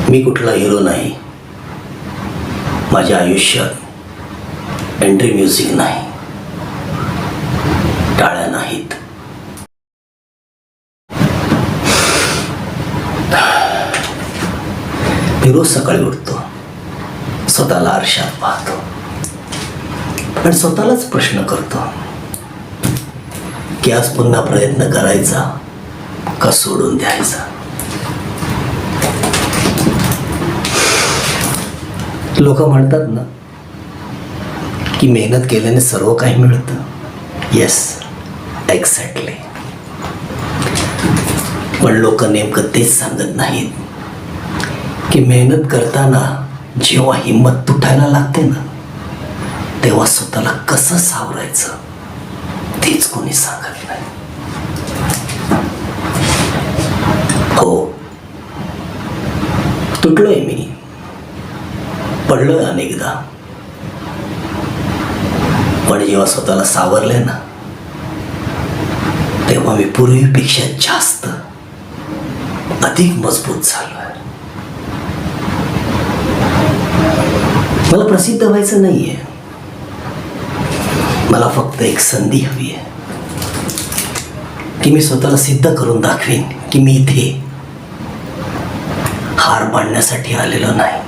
मी कुठला हिरो नाही. माझ्या आयुष्यात एंट्री म्युझिक नाही, टाळ्या नाहीत. मी रोज सकाळी उठतो, स्वतःला आरशात पाहतो आणि स्वतःलाच प्रश्न करतो की आज पुन्हा प्रयत्न करायचा का सोडून द्यायचा. लोक म्हणतात ना की मेहनत केल्याने सर्व काही मिळतं. Yes, exactly. पण लोक नेमकं तेच सांगत नाहीत की मेहनत करताना जेव्हा हिंमत तुटायला लागते ना, तेव्हा स्वतःला कसं सावरायचं तेच कोणी सांगत नाही. हो, तुटलोय मी, पडलोय अनेकदा, पण जेव्हा स्वतःला सावरले ना, तेव्हा मी पूर्वीपेक्षा जास्त अधिक मजबूत झालोय. मला प्रसिद्ध व्हायचं नाहीये, मला फक्त एक संधी हवी आहे की मी स्वतःला सिद्ध करून दाखवेन की मी इथे हार मानण्यासाठी आलेलो नाही.